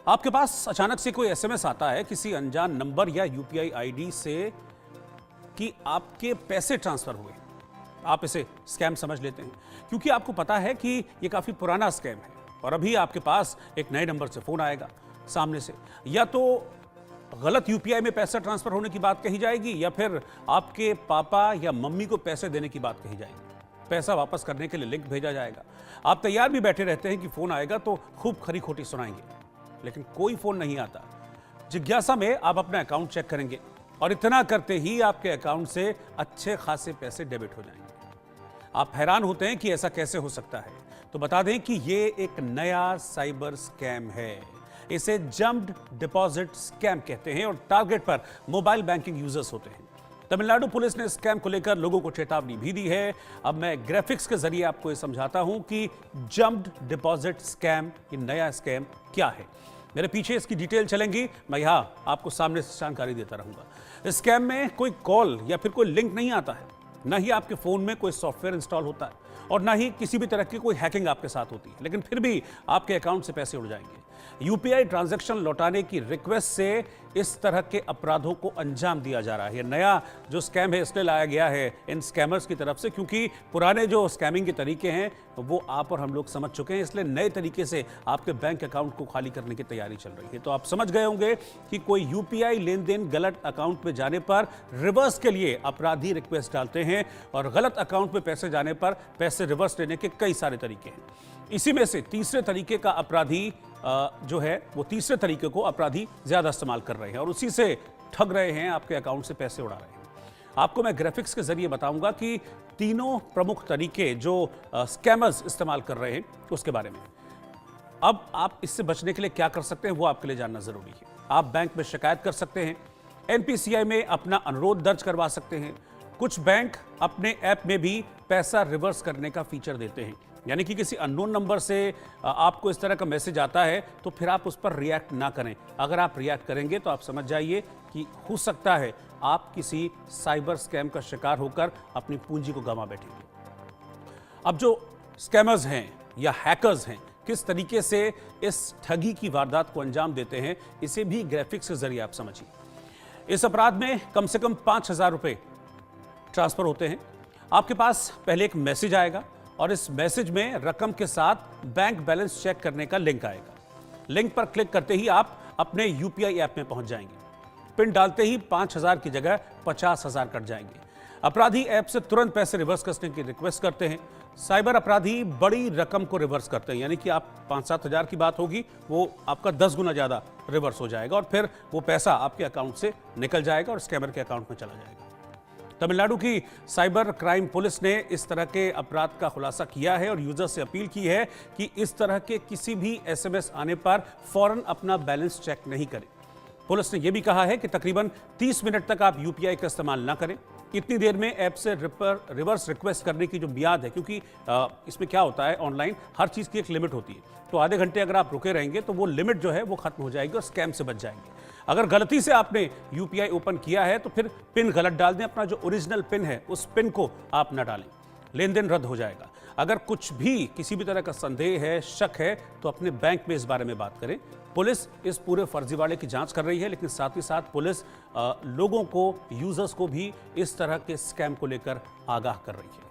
आपके पास अचानक से कोई एसएमएस आता है किसी अनजान नंबर या यूपीआई आईडी से कि आपके पैसे ट्रांसफर हुए। आप इसे स्कैम समझ लेते हैं क्योंकि आपको पता है कि यह काफी पुराना स्कैम है और अभी आपके पास एक नए नंबर से फोन आएगा सामने से, या तो गलत यूपीआई में पैसा ट्रांसफर होने की बात कही जाएगी या फिर आपके पापा या मम्मी को पैसे देने की बात कही जाएगी। पैसा वापस करने के लिए लिंक भेजा जाएगा। आप तैयार भी बैठे रहते हैं कि फोन आएगा तो खूब खरी खोटी सुनाएंगे, लेकिन कोई फोन नहीं आता। जिज्ञासा में आप अपना अकाउंट चेक करेंगे और इतना करते ही आपके अकाउंट से अच्छे खासे पैसे डेबिट हो जाएंगे। आप हैरान होते हैं कि ऐसा कैसे हो सकता है, तो बता दें कि ये एक नया साइबर स्कैम है। इसे जंप्ड डिपॉजिट स्कैम कहते हैं और टारगेट पर मोबाइल बैंकिंग यूजर्स होते हैं। तमिलनाडु पुलिस ने स्कैम को लेकर लोगों को चेतावनी भी दी है। अब मैं ग्राफिक्स के जरिए आपको ये समझाता हूं कि जंप्ड डिपॉजिट स्कैम, ये नया स्कैम क्या है। मेरे पीछे इसकी डिटेल चलेंगी, मैं यहां आपको सामने से जानकारी देता रहूंगा। इस स्कैम में कोई कॉल या फिर कोई लिंक नहीं आता है, न ही आपके फोन में कोई सॉफ्टवेयर इंस्टॉल होता है और न ही किसी भी तरह की कोई हैकिंग आपके साथ होती है, लेकिन फिर भी आपके अकाउंट से पैसे उड़ जाएंगे। यूपीआई ट्रांजैक्शन लौटाने की रिक्वेस्ट से इस तरह के अपराधों को अंजाम दिया जा रहा है। ये नया जो स्कैम है इसलिए लाया गया है इन स्कैमर्स की तरफ से क्योंकि पुराने जो स्कैमिंग के तरीके हैं वो आप और हम लोग समझ चुके हैं, इसलिए नए तरीके से आपके बैंक अकाउंट को खाली करने की तैयारी चल रही है। तो आप समझ गए होंगे कि कोई यूपीआई लेन देन गलत अकाउंट में जाने पर रिवर्स के लिए अपराधी रिक्वेस्ट डालते हैं और गलत अकाउंट में पैसे जाने पर पैसे रिवर्स लेने के कई सारे तरीके हैं। इसी में से तीसरे तरीके का अपराधी जो है वो तीसरे तरीके को अपराधी ज्यादा इस्तेमाल कर रहे हैं और उसी से ठग रहे हैं, आपके अकाउंट से पैसे उड़ा रहे हैं। आपको मैं ग्राफिक्स के जरिए बताऊंगा कि तीनों प्रमुख तरीके जो स्कैमर्स इस्तेमाल कर रहे हैं उसके बारे में। अब आप इससे बचने के लिए क्या कर सकते हैं वो आपके लिए जानना जरूरी है। आप बैंक में शिकायत कर सकते हैं, एनपीसीआई में अपना अनुरोध दर्ज करवा सकते हैं। कुछ बैंक अपने ऐप में भी पैसा रिवर्स करने का फीचर देते हैं, यानी कि किसी अननोन नंबर से आपको इस तरह का मैसेज आता है तो फिर आप उस पर रिएक्ट ना करें। अगर आप रिएक्ट करेंगे तो आप समझ जाइए कि हो सकता है आप किसी साइबर स्कैम का शिकार होकर अपनी पूंजी को गंवा बैठेंगे। अब जो स्कैमर्स हैं या हैकर्स हैं किस तरीके से इस ठगी की वारदात को अंजाम देते हैं, इसे भी ग्राफिक्स के जरिए आप समझिए। इस अपराध में कम से कम 5,000 रुपए ट्रांसफर होते हैं। आपके पास पहले एक मैसेज आएगा और इस मैसेज में रकम के साथ बैंक बैलेंस चेक करने का लिंक आएगा। लिंक पर क्लिक करते ही आप अपने यूपीआई ऐप में पहुंच जाएंगे। पिन डालते ही 5,000 की जगह 50,000 कट जाएंगे। अपराधी ऐप से तुरंत पैसे रिवर्स करने की रिक्वेस्ट करते हैं। साइबर अपराधी बड़ी रकम को रिवर्स करते हैं, यानी कि आप 5-7 हज़ार की बात होगी, वो आपका 10 गुना ज्यादा रिवर्स हो जाएगा और फिर वो पैसा आपके अकाउंट से निकल जाएगा और स्कैमर के अकाउंट में चला जाएगा। तमिलनाडु की साइबर क्राइम पुलिस ने इस तरह के अपराध का खुलासा किया है और यूजर से अपील की है कि इस तरह के किसी भी एसएमएस आने पर फौरन अपना बैलेंस चेक नहीं करें। पुलिस ने यह भी कहा है कि तकरीबन 30 मिनट तक आप यूपीआई का इस्तेमाल ना करें। इतनी देर में ऐप से रिवर्स रिक्वेस्ट करने की जो मियाद है, क्योंकि इसमें क्या होता है ऑनलाइन हर चीज़ की एक लिमिट होती है, तो आधे घंटे अगर आप रुके रहेंगे तो वो लिमिट जो है वो खत्म हो जाएगी और स्कैम से बच जाएंगे। अगर गलती से आपने यूपीआई ओपन किया है तो फिर पिन गलत डाल दें, अपना जो ओरिजिनल पिन है उस पिन को आप ना डालें, लेन देन रद्द हो जाएगा। अगर कुछ भी किसी भी तरह का संदेह है, शक है, तो अपने बैंक में इस बारे में बात करें। पुलिस इस पूरे फर्जीवाड़े की जांच कर रही है, लेकिन साथ ही साथ पुलिस लोगों को, यूजर्स को भी इस तरह के स्कैम को लेकर आगाह कर रही है।